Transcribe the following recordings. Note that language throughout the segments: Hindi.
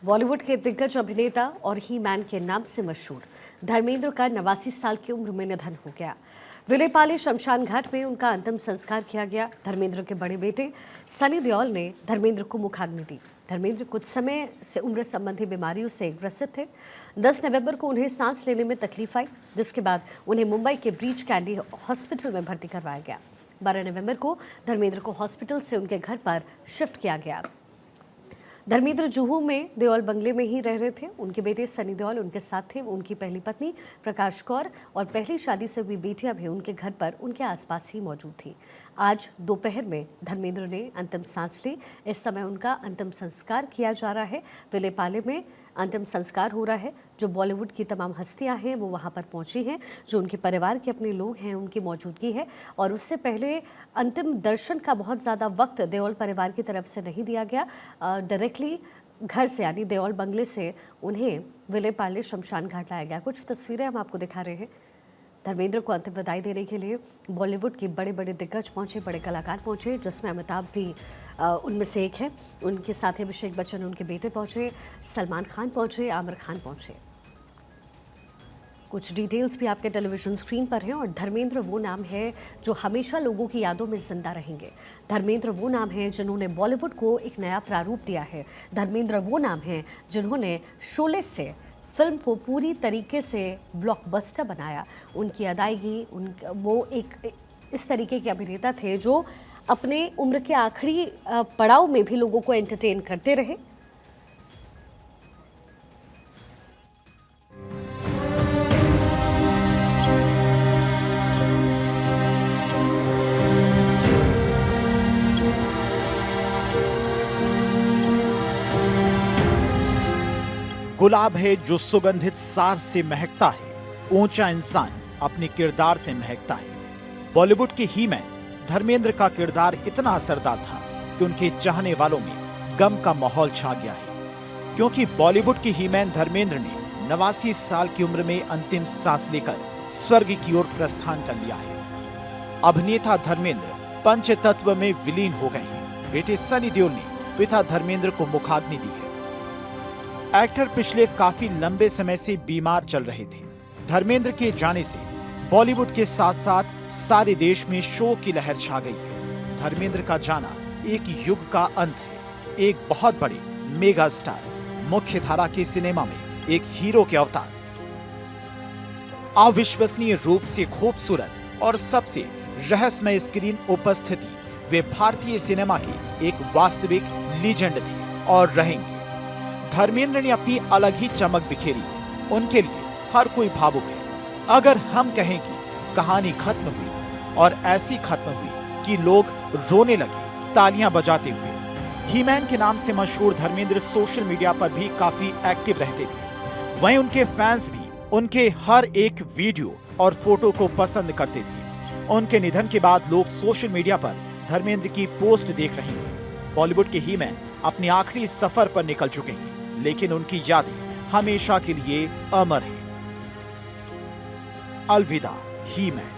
बॉलीवुड के दिग्गज अभिनेता और ही मैन के नाम से मशहूर धर्मेंद्र का 89 साल की उम्र में निधन हो गया। विलेपाले शमशान घाट में उनका अंतिम संस्कार किया गया। धर्मेंद्र के बड़े बेटे सनी देओल ने धर्मेंद्र को मुखाग्नि दी। धर्मेंद्र कुछ समय से उम्र संबंधी बीमारियों से ग्रसित थे। 10 नवंबर को उन्हें सांस लेने में तकलीफ आई, जिसके बाद उन्हें मुंबई के ब्रीच कैंडी हॉस्पिटल में भर्ती करवाया गया। 12 नवंबर को धर्मेंद्र को हॉस्पिटल से उनके घर पर शिफ्ट किया गया। धर्मेंद्र जुहू में देओल बंगले में ही रह रहे थे। उनके बेटे सनी देओल उनके साथ थे। उनकी पहली पत्नी प्रकाश कौर और पहली शादी से हुई बेटियां भी उनके घर पर उनके आसपास ही मौजूद थी। आज दोपहर में धर्मेंद्र ने अंतिम सांस ली। इस समय उनका अंतिम संस्कार किया जा रहा है। विलेपाले में अंतिम संस्कार हो रहा है। जो बॉलीवुड की तमाम हस्तियां हैं वो वहां पर पहुंची हैं। जो उनके परिवार के अपने लोग हैं उनकी मौजूदगी है। और उससे पहले अंतिम दर्शन का बहुत ज़्यादा वक्त देओल परिवार की तरफ से नहीं दिया गया। डायरेक्टली घर से यानी देओल बंगले से उन्हें विलेपाले शमशान घाट लाया गया। कुछ तस्वीरें हम आपको दिखा रहे हैं। धर्मेंद्र को अंतिम विदाई देने के लिए बॉलीवुड के बड़े बड़े दिग्गज पहुंचे, बड़े कलाकार पहुंचे, जिसमें अमिताभ भी उनमें से एक है। उनके साथ अभिषेक बच्चन उनके बेटे पहुंचे, सलमान खान पहुंचे, आमिर खान पहुंचे। कुछ डिटेल्स भी आपके टेलीविजन स्क्रीन पर हैं। और धर्मेंद्र वो नाम है जो हमेशा लोगों की यादों में जिंदा रहेंगे। धर्मेंद्र वो नाम है जिन्होंने बॉलीवुड को एक नया प्रारूप दिया है। धर्मेंद्र वो नाम है जिन्होंने शोले से फिल्म को पूरी तरीके से ब्लॉकबस्टर बनाया। उनकी अदायगी वो एक इस तरीके के अभिनेता थे जो अपने उम्र के आखिरी पड़ाव में भी लोगों को एंटरटेन करते रहे। गुलाब है जो सुगंधित सार से महकता है, ऊंचा इंसान अपने किरदार से महकता है। बॉलीवुड के ही मैन धर्मेंद्र का किरदार इतना असरदार था कि उनके चाहने वालों में गम का माहौल छा गया है। क्योंकि बॉलीवुड के ही मैन धर्मेंद्र ने 89 साल की उम्र में अंतिम सांस लेकर स्वर्ग की ओर प्रस्थान कर लिया है। अभिनेता धर्मेंद्र पंचतत्व में विलीन हो गए हैं। बेटे सनी देओल ने पिता धर्मेंद्र को मुखाग्नि दी है। एक्टर पिछले काफी लंबे समय से बीमार चल रहे थे। धर्मेंद्र के जाने से बॉलीवुड के साथ साथ सारे देश में शोक की लहर छा गई है। धर्मेंद्र का जाना एक युग का अंत है। एक बहुत बड़े मेगा स्टार, मुख्य धारा के सिनेमा में एक हीरो के अवतार, अविश्वसनीय रूप से खूबसूरत और सबसे रहस्यमय स्क्रीन उपस्थिति, वे भारतीय सिनेमा के एक वास्तविक लीजेंड थे और रहेंगे। धर्मेंद्र ने अपनी अलग ही चमक बिखेरी। उनके लिए हर कोई भावुक है। अगर हम कहें कि कहानी खत्म हुई और ऐसी खत्म हुई कि लोग रोने लगे तालियां बजाते हुए। ही-मैन के नाम से मशहूर धर्मेंद्र सोशल मीडिया पर भी काफी एक्टिव रहते थे। वहीं उनके फैंस भी उनके हर एक वीडियो और फोटो को पसंद करते थे। उनके निधन के बाद लोग सोशल मीडिया पर धर्मेंद्र की पोस्ट देख रहे हैं। बॉलीवुड के ही-मैन अपने आखिरी सफर पर निकल चुके हैं, लेकिन उनकी यादें हमेशा के लिए अमर हैं। अलविदा ही-मैन।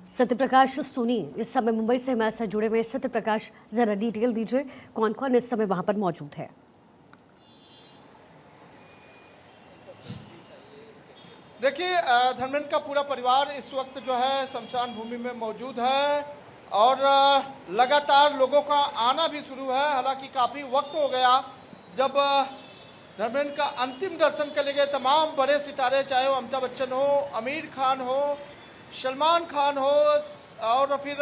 सत्यप्रकाश सोनी इस समय मुंबई से हमारे साथ जुड़े हुए। सत्यप्रकाश, जरा डिटेल दीजिए, कौन कौन इस समय वहां पर मौजूद है? देखिए, धर्मेंद्र का पूरा परिवार इस वक्त जो है शमशान भूमि में मौजूद है और लगातार लोगों का आना भी शुरू है। हालांकि काफ़ी वक्त हो गया जब धर्मेंद्र का अंतिम दर्शन के लिए तमाम बड़े सितारे, चाहे वो अमिताभ बच्चन हो, आमिर खान हो, सलमान खान हो और फिर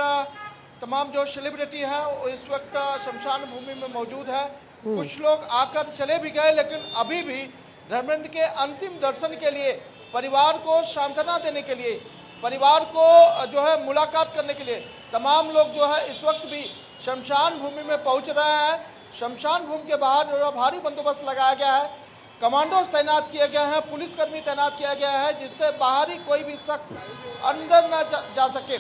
तमाम जो सेलिब्रिटी हैं वो इस वक्त शमशान भूमि में मौजूद है। कुछ लोग आकर चले भी गए, लेकिन अभी भी धर्मेंद्र के अंतिम दर्शन के लिए, परिवार को सांत्वना देने के लिए, परिवार को जो है मुलाकात करने के लिए तमाम लोग जो है इस वक्त भी शमशान भूमि में पहुंच रहे हैं। शमशान भूमि के बाहर जो भारी बंदोबस्त लगाया गया है, कमांडोज तैनात किए गए हैं, पुलिसकर्मी तैनात किया गया है, जिससे बाहरी कोई भी शख्स अंदर न जा सके।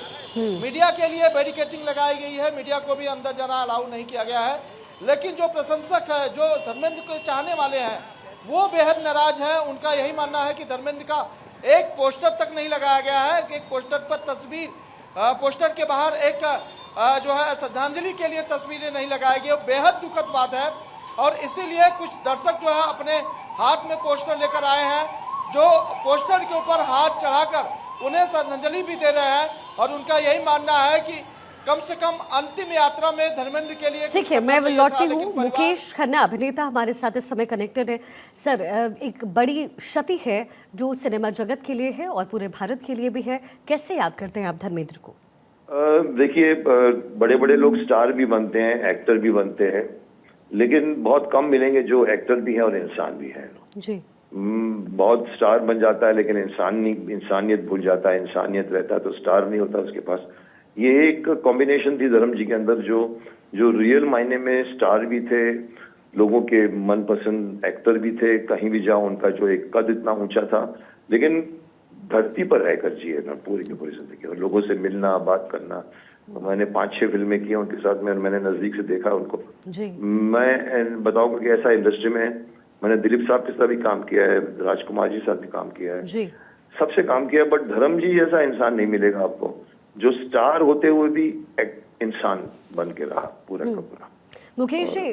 मीडिया के लिए बैरिकेडिंग लगाई गई है, मीडिया को भी अंदर जाना अलाउ नहीं किया गया है। लेकिन जो प्रशंसक है, जो धर्मेंद्र के चाहने वाले हैं, वो बेहद नाराज है। उनका यही मानना है कि धर्मेंद्र का एक पोस्टर तक नहीं लगाया गया है, कि एक पोस्टर पर तस्वीर पोस्टर के बाहर एक जो है श्रद्धांजलि के लिए तस्वीरें नहीं लगाई गई, बेहद दुखद बात है। और इसीलिए कुछ दर्शक जो है अपने हाथ में पोस्टर लेकर आए हैं, जो पोस्टर के ऊपर हाथ चढ़ाकर उन्हें श्रद्धांजलि भी दे रहे हैं। और उनका यही मानना है कि कम से कम अंतिम यात्रा में धर्मेंद्र के लिए ठीक है, मैं लौटती हूँ। मुकेश खन्ना अभिनेता हमारे साथ इस समय कनेक्टेड है। सर, एक बड़ी क्षति है जो सिनेमा जगत के लिए है और पूरे भारत के लिए भी है। कैसे याद करते हैं आप धर्मेंद्र को? देखिए, बड़े बड़े लोग स्टार भी बनते हैं, एक्टर भी बनते हैं, लेकिन बहुत कम मिलेंगे जो एक्टर भी हैं और इंसान भी हैं। जी। बहुत स्टार बन जाता है लेकिन इंसानियत भूल जाता है। इंसानियत रहता है तो स्टार नहीं होता उसके पास। ये एक कॉम्बिनेशन थी धर्म जी के अंदर, जो रियल मायने में स्टार भी थे, लोगों के मनपसंद एक्टर भी थे। कहीं भी जाओ उनका जो एक कद इतना ऊंचा था, लेकिन धरती पर रहकर जिए ना पूरी की पूरी जिंदगी, और लोगों से मिलना, बात करना। मैंने 5-6 फिल्में की उनके साथ में, और मैंने नजदीक से देखा उनको। जी। मैं बताऊंगा कि ऐसा इंडस्ट्री में मैंने दिलीप साहब के साथ भी काम किया है, राजकुमार जी के साथ भी काम किया है, जी। सबसे काम किया, बट धर्म जी जैसा इंसान नहीं मिलेगा आपको, जो स्टार होते हुए भी एक इंसान बन के रहा पूरा का पूरा। मुकेश जी,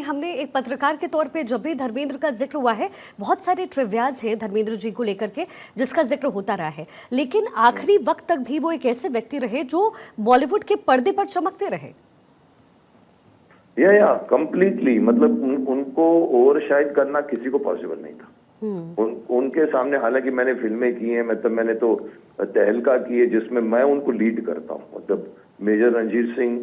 हमने एक पत्रकार के तौर पे जब भी धर्मेंद्र का जिक्र हुआ है, बहुत सारे ट्रिवियाज हैं धर्मेंद्र जी को लेकर के जिसका जिक्र होता रहा है, लेकिन आखिरी वक्त तक भी वो एक ऐसे व्यक्ति रहे जो बॉलीवुड के पर्दे पर चमकते रहे। या कंप्लीटली, मतलब उनको ओवरशाइड करना किसी को पॉसिबल नहीं था। उनके सामने, हालांकि मैंने फिल्में की हैं, मतलब मैंने तो तहलका की है जिसमें मैं उनको लीड करता हूँ। मतलब मेजर रणजीत सिंह,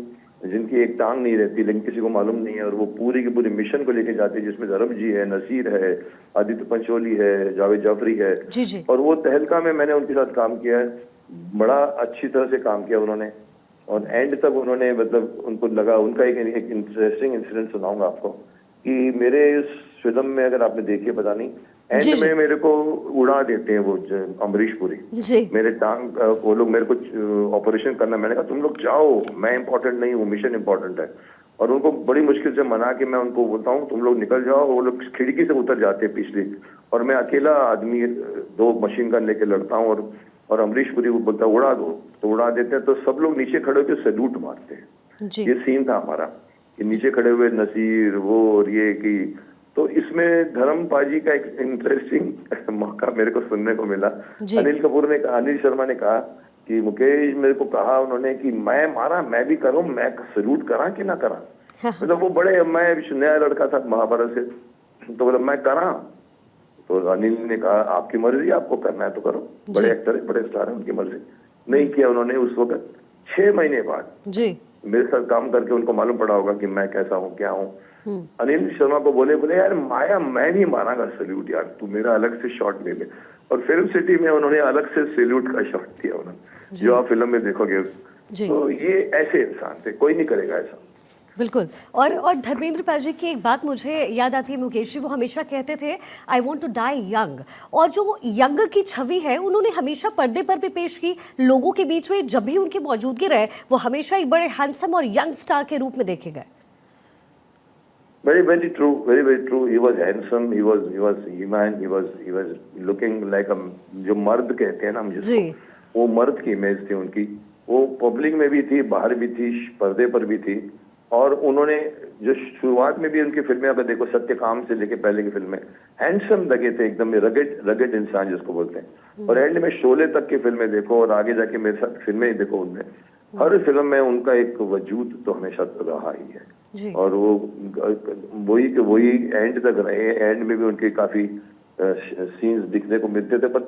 जिनकी एक टांग नहीं रहती लेकिन किसी को मालूम नहीं है, और वो पूरी की पूरी मिशन को लेके जाते हैं, जिसमें धर्म जी है, नसीर है, आदित्य पंचोली है, जावेद जाफरी है। जी जी। और वो तहलका में मैंने उनके साथ काम किया है, बड़ा अच्छी तरह से काम किया उन्होंने, और एंड तक उन्होंने, मतलब उनको लगा, उनका एक इंटरेस्टिंग इंसिडेंट सुनाऊंगा आपको कि मेरे इस फिल्म में, अगर आपने देखी है पता नहीं, एंड में मेरे को उड़ा देते हैं वो अमरीश पुरी जी। मेरे टांग, वो लोग मेरे को ऑपरेशन करना, मैंने कहा तुम लोग जाओ, मैं इंपॉर्टेंट नहीं हूँ, मिशन इंपॉर्टेंट है। और उनको बड़ी मुश्किल से मना के मैं उनको बोलता हूँ तुम लोग निकल जाओ, वो लोग खिड़की से उतर जाते हैं पिछली, और मैं अकेला आदमी 2 मशीन गन लेके लड़ता हूँ, और अमरीश पुरी को बोलता उड़ा दो, तो उड़ा देते हैं, तो सब लोग नीचे खड़े होकर सैल्यूट मारते हैं। ये सीन था हमारा कि नीचे खड़े हुए नसीर, वो और ये कि, तो इसमें धर्म पाजी का एक इंटरेस्टिंग मौका मेरे को सुनने को मिला। अनिल शर्मा ने कहा कि मुकेश, मेरे को कहा उन्होंने कि मैं मारा, मैं भी करूं, मैं सैल्यूट करा कि ना करा। मतलब वो बड़े, मैं नया लड़का था महाभारत से, तो बोला मैं करा, तो अनिल ने कहा आपकी मर्जी, आपको करना है तो करो, बड़े एक्टर है, बड़े स्टार है, उनकी मर्जी। नहीं किया उन्होंने। उस वक्त 6 महीने बाद जी मेरे साथ काम करके उनको मालूम पड़ा होगा कि मैं कैसा हूँ, क्या हूँ। अनिल शर्मा को बोले यार माया, मैं नहीं मारांगा सैल्यूट यार, तू मेरा अलग से शॉट ले ले। और फिल्म सिटी में उन्होंने अलग से सैल्यूट का शॉट दिया उन्होंने, जो आप फिल्म में देखोगे। तो ये ऐसे इंसान थे, कोई नहीं करेगा ऐसा। बिल्कुल। और धर्मेंद्र पाजी की एक बात मुझे याद आती है मुकेश जी, वो हमेशा कहते थे I want to die young, और जो यंग की छवि है उन्होंने हमेशा पर्दे पर भी पेश की, लोगों के बीच में जब भी उनकी मौजूदगी रहे वो हमेशा एक बड़े हैंडसम और यंग स्टार के रूप में देखे गए। Very true, very true. He was handsome, he was human, he was looking like a, जो मर्द कहते हैं ना हम जिसको, वो मर्द की इमेज थी उनकी। वो पब्लिक में भी थी, बाहर भी थी, पर्दे पर भी थी। और उन्होंने जो शुरुआत में भी उनकी फिल्में अगर देखो, सत्यकाम से लेके पहले की फिल्में, हैंडसम लगे थे एकदम, रगेड इंसान जिसको बोलते हैं। और एंड में शोले तक की फिल्में देखो, और आगे जाके मेरे साथ फिल्में ही देखो, उनमें हर फिल्म में उनका एक वजूद तो हमेशा रहा ही है। और वो वही एंड तक रहे। एंड में भी उनके काफी सीन्स दिखने को मिलते थे, पर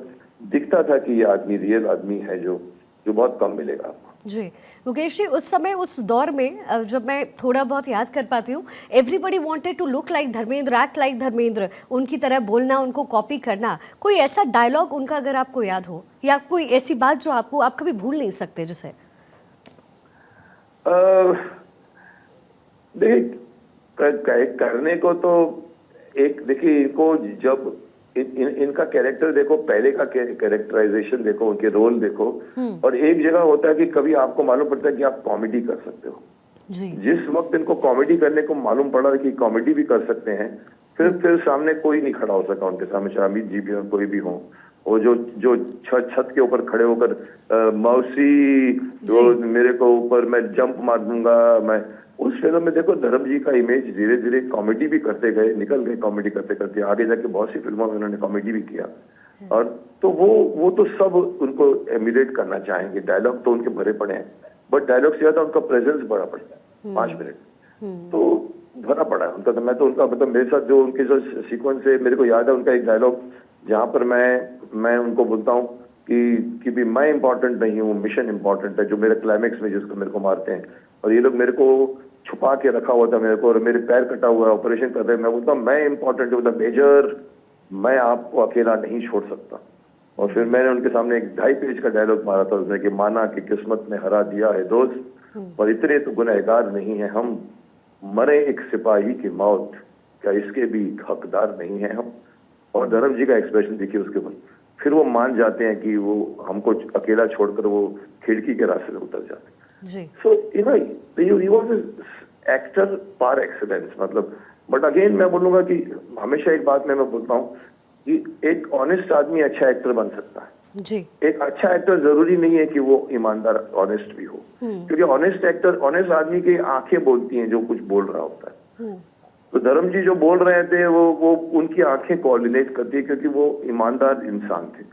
दिखता था कि ये आदमी रियल आदमी है, जो बहुत कम मिलेगा आपको। जी मुकेश जी, उस समय, उस दौर में, जब मैं थोड़ा बहुत याद कर पाती हूँ, everybody wanted to look like Dharmendra, act like Dharmendra, उनकी तरह बोलना, उनको कॉपी करना। कोई ऐसा डायलॉग उनका अगर आपको याद हो, या कोई ऐसी बात जो आप कभी भूल नहीं सकते जिसे? देखिए, करने को तो एक, देखिए इनको जब इनका कैरेक्टर देखो, पहले का कैरेक्टराइजेशन देखो, उनके रोल देखो, और एक जगह होता है कि कभी आपको मालूम पड़ता है कि आप कॉमेडी कर सकते हो। जी। जिस वक्त इनको कॉमेडी करने को मालूम पड़ा कि कॉमेडी भी कर सकते हैं, फिर सामने कोई नहीं खड़ा हो सका उनके सामने, चाहे अमित जी भी हो, कोई भी हो। वो जो छत के ऊपर खड़े होकर मौसी जो मेरे को ऊपर मैं जंप मार दूंगा, मैं उस फिल्म में देखो धर्म जी का इमेज धीरे धीरे कॉमेडी भी करते गए, निकल गए कॉमेडी करते करते, आगे जाके बहुत सी फिल्मों में उन्होंने कॉमेडी भी किया। और तो वो तो सब उनको एमिलेट करना चाहेंगे, डायलॉग तो उनके भरे पड़े हैं, बट डायलॉग से ज्यादा उनका प्रेजेंस बड़ा पड़ता है, 5 मिनट तो भरा पड़ा है उनका। तो मैं तो उनका मतलब मेरे साथ जो उनके जो सीक्वेंस है, मेरे को याद है उनका एक डायलॉग जहाँ पर मैं उनको बोलता हूँ कि भी मैं इंपॉर्टेंट नहीं हूँ, मिशन इंपॉर्टेंट है, जो मेरे क्लाइमेक्स में जिसको मेरे को मारते हैं और ये लोग मेरे को छुपा के रखा हुआ था मेरे को, और मेरे पैर कटा हुआ है, ऑपरेशन कर रहे हैं, मैं बोलता हूँ मैं इंपॉर्टेंट हूँ, मेजर मैं आपको अकेला नहीं छोड़ सकता। और फिर मैंने उनके सामने एक 2.5 पेज का डायलॉग मारा था उसने कि माना कि किस्मत ने हरा दिया है दोस्त, पर इतने तो गुनहगार नहीं है हम, मरे एक सिपाही की मौत, क्या इसके भी हकदार नहीं है हम। और धर्म जी का एक्सप्रेशन देखिए उसके बाद, फिर वो मान जाते हैं कि वो हमको अकेला छोड़कर वो खिड़की के रास्ते से उतर जाते हैं। So he was actor par excellence, मतलब। बट अगेन मैं बोलूंगा कि हमेशा एक बात मैं बोलता हूँ कि एक ऑनेस्ट आदमी अच्छा एक्टर बन सकता है जी। एक अच्छा एक्टर जरूरी नहीं है कि वो ईमानदार ऑनेस्ट भी हो, क्योंकि ऑनेस्ट आदमी की आंखें बोलती हैं जो कुछ बोल रहा होता है। तो धर्म जी जो बोल रहे थे वो उनकी आंखें कोऑर्डिनेट करती है, क्योंकि वो ईमानदार इंसान थे।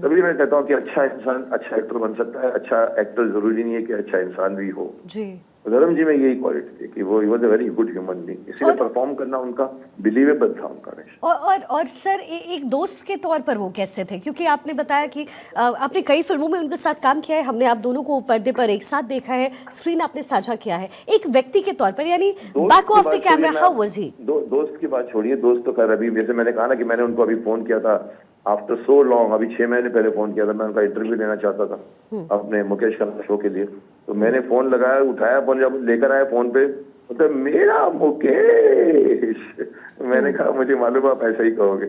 तभी मैं कहता हूँ कि अच्छा इंसान अच्छा एक्टर बन सकता है, अच्छा एक्टर जरूरी नहीं है कि अच्छा इंसान भी हो जी। धर्म जी में यही क्वालिटी थी कि वो was a very good human being, इसीलिए परफॉर्म करना उनका बिलीवेबल था उनका। और सर एक दोस्त के तौर पर वो कैसे थे, क्योंकि आपने बताया कि आपने कई फिल्मों में उनके साथ काम किया है, हमने आप दोनों को पर्दे पर एक साथ देखा है, स्क्रीन आपने साझा किया है, एक व्यक्ति के तौर पर यानी back of the camera how was he? दोस्त की बात छोड़िए, दोस्त तो खैर अभी जैसे मैंने कहा ना कि मैंने उनको अभी फोन किया था आफ्टर सो लॉन्ग, अभी 6 महीने पहले फोन किया था, मैं उनका इंटरव्यू लेना चाहता था अपने मुकेश खन्ना शो के लिए। तो मैंने फोन लगाया, उठाया फोन, जब लेकर आया फोन पे तो मेरा मुकेश, मैंने कहा मुझे मालूम आप ऐसा ही कहोगे।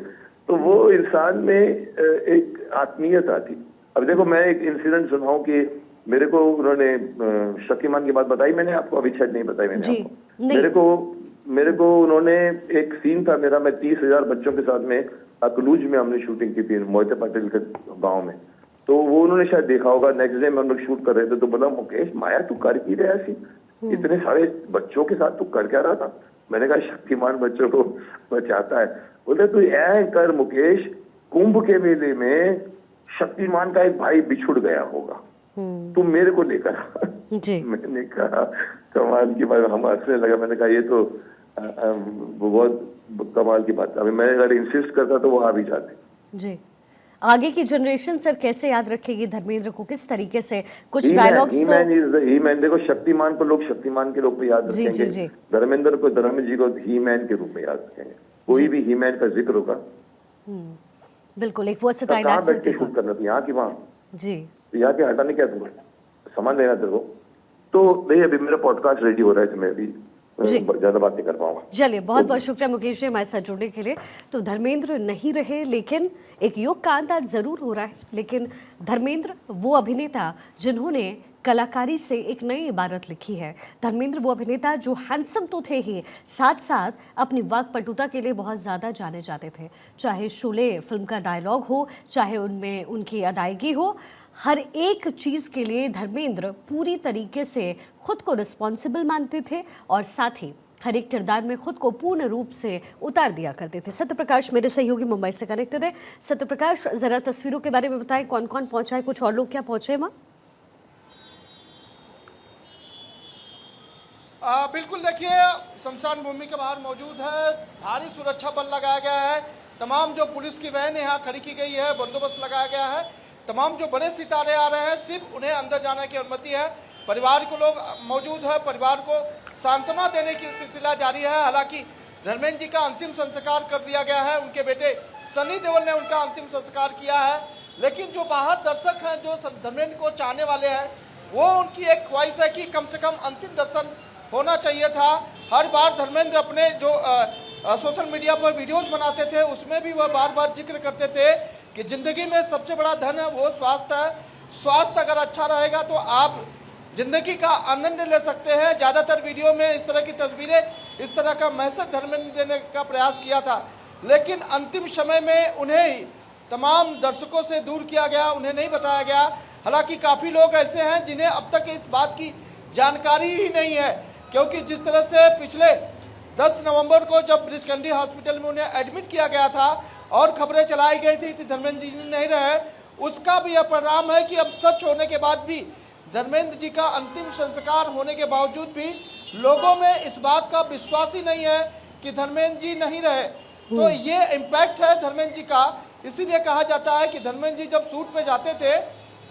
तो वो इंसान में एक आत्मीयता थी। अब देखो मैं एक इंसिडेंट सुनाऊं कि मेरे को उन्होंने शक्तिमान की बात बताई, मैंने आपको अभी शायद नहीं बताई मैंने आपको। मेरे को उन्होंने एक सीन था मेरा, मैं 30,000 बच्चों के साथ में अकलूज में हमने शूटिंग की थी मोहिते पाटिल के गांव में। तो वो उन्होंने शायद देखा होगा, नेक्स्ट डे में हम लोग शूट कर रहे थे, तो बोला मुकेश माया तू कर की रहा सी, इतने सारे बच्चों के साथ तू कर क्या रहा था? मैंने कहा शक्तिमान बच्चों को बचाता है। बोले तू ऐ कर मुकेश, कुंभ के मेले में शक्तिमान का एक भाई बिछुड़ गया होगा, तुम मेरे को लेकर मैंने कहा कमाल की बात, हम हंसने लगा। मैंने कहा ये तो बहुत कमाल की बात। अभी मैं अगर इंसिस्ट करता तो वो आ भी जाते जी। आगे की जनरेशन सर कैसे याद रखेगी धर्मेंद्र को, किस तरीके से? कुछ डायलॉग्स तो ही मैन देखो, शक्तिमान को लोग शक्तिमान के रूप में याद रखेंगे, धर्मेंद्र को धर्मेंद्र जी को ही मैन के रूप में याद रखेंगे। कोई भी ही मैन का जिक्र होगा बिल्कुल एक वर्सेटाइल एक्टर के शूट करना था, यहाँ की वहाँ जी, यहाँ के हटाने क्या तुम्हें सामान लेना तेरे को। तो नहीं अभी मेरा पॉडकास्ट रेडी हो रहा है, तो मैं अभी ज्यादा बात नहीं कर पाऊंगा। चलिए बहुत बहुत शुक्रिया मुकेश जी हमारे साथ जुड़ने के लिए। तो धर्मेंद्र नहीं रहे, लेकिन एक युग का अंत आज जरूर हो रहा है, लेकिन धर्मेंद्र वो अभिनेता जिन्होंने कलाकारी से एक नई इबारत लिखी है। धर्मेंद्र वो अभिनेता जो हैंडसम तो थे ही, साथ साथ अपनी वाक्पटुता के लिए बहुत ज़्यादा जाने जाते थे। चाहे शोले फिल्म का डायलॉग हो, चाहे उनमें उनकी अदायगी हो, हर एक चीज़ के लिए धर्मेंद्र पूरी तरीके से खुद को रिस्पॉन्सिबल मानते थे और साथ ही हर एक किरदार में खुद को पूर्ण रूप से उतार दिया करते थे। सत्यप्रकाश मेरे सहयोगी मुंबई से कनेक्टेड है। सत्यप्रकाश ज़रा तस्वीरों के बारे में बताएं, कौन कौन पहुंचा है, कुछ और लोग क्या पहुंचे वहाँ? बिल्कुल देखिए शमशान भूमि के बाहर मौजूद है, भारी सुरक्षा बल लगाया गया है, तमाम जो पुलिस की वैन यहाँ खड़ी की गई है, बंदोबस्त लगाया गया है, तमाम जो बड़े सितारे आ रहे हैं सिर्फ उन्हें अंदर जाने की अनुमति है। परिवार को लोग मौजूद है, परिवार को सांत्वना देने की सिलसिला जारी है। हालांकि धर्मेंद्र जी का अंतिम संस्कार कर दिया गया है, उनके बेटे सनी देओल ने उनका अंतिम संस्कार किया है, लेकिन जो बाहर दर्शक हैं जो धर्मेंद्र को चाहने वाले हैं वो उनकी एक ख्वाहिश है कि कम से कम अंतिम दर्शन होना चाहिए था। हर बार धर्मेंद्र अपने जो सोशल मीडिया पर वीडियोज बनाते थे उसमें भी वह बार बार जिक्र करते थे कि ज़िंदगी में सबसे बड़ा धन है वो स्वास्थ्य है। स्वास्थ्य अगर अच्छा रहेगा तो आप ज़िंदगी का आनंद ले सकते हैं। ज़्यादातर वीडियो में इस तरह की तस्वीरें, इस तरह का मैसेज धर्मेंद्र देने का प्रयास किया था, लेकिन अंतिम समय में उन्हें तमाम दर्शकों से दूर किया गया, उन्हें नहीं बताया गया। हालांकि काफ़ी लोग ऐसे हैं जिन्हें अब तक इस बात की जानकारी ही नहीं है, क्योंकि जिस तरह से पिछले 10 नवंबर को जब ब्रिजकंडी हॉस्पिटल में उन्हें एडमिट किया गया था और खबरें चलाई गई थी कि धर्मेंद्र जी नहीं रहे, उसका भी यह परिणाम है कि अब सच होने के बाद भी, धर्मेंद्र जी का अंतिम संस्कार होने के बावजूद भी लोगों में इस बात का विश्वास ही नहीं है कि धर्मेंद्र जी नहीं रहे। तो ये इम्पैक्ट है धर्मेंद्र जी का। इसीलिए कहा जाता है कि धर्मेंद्र जी जब शूट पे जाते थे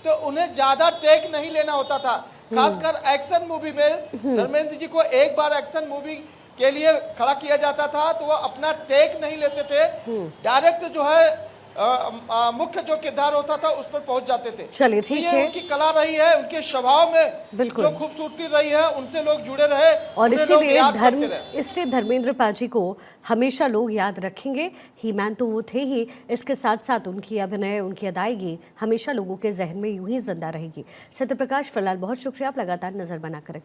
तो उन्हें ज्यादा टेक नहीं लेना होता था, खासकर एक्शन मूवी में। धर्मेंद्र जी को एक बार एक्शन मूवी के लिए खड़ा किया जाता था तो वो अपना टेक नहीं लेते थे, डायरेक्ट जो है मुख्य जो किरदार होता था उस पर पहुंच जाते थे। चलिए तो ठीक ये है, उनकी कला रही है, उनके स्वभाव में बिल्कुल। जो खूबसूरती रही है, उनसे लोग जुड़े रहे और उन्हें लोग याद करते रहे। इसलिए धर्मेंद्र पाजी को हमेशा लोग याद रखेंगे। ही मैन तो वो थे ही, इसके साथ साथ उनकी अभिनय, उनकी अदायगी हमेशा लोगों के जहन में यूं ही जिंदा रहेगी। सत्यप्रकाश, फिलहाल बहुत शुक्रिया, आप लगातार नजर बनाकर रखें।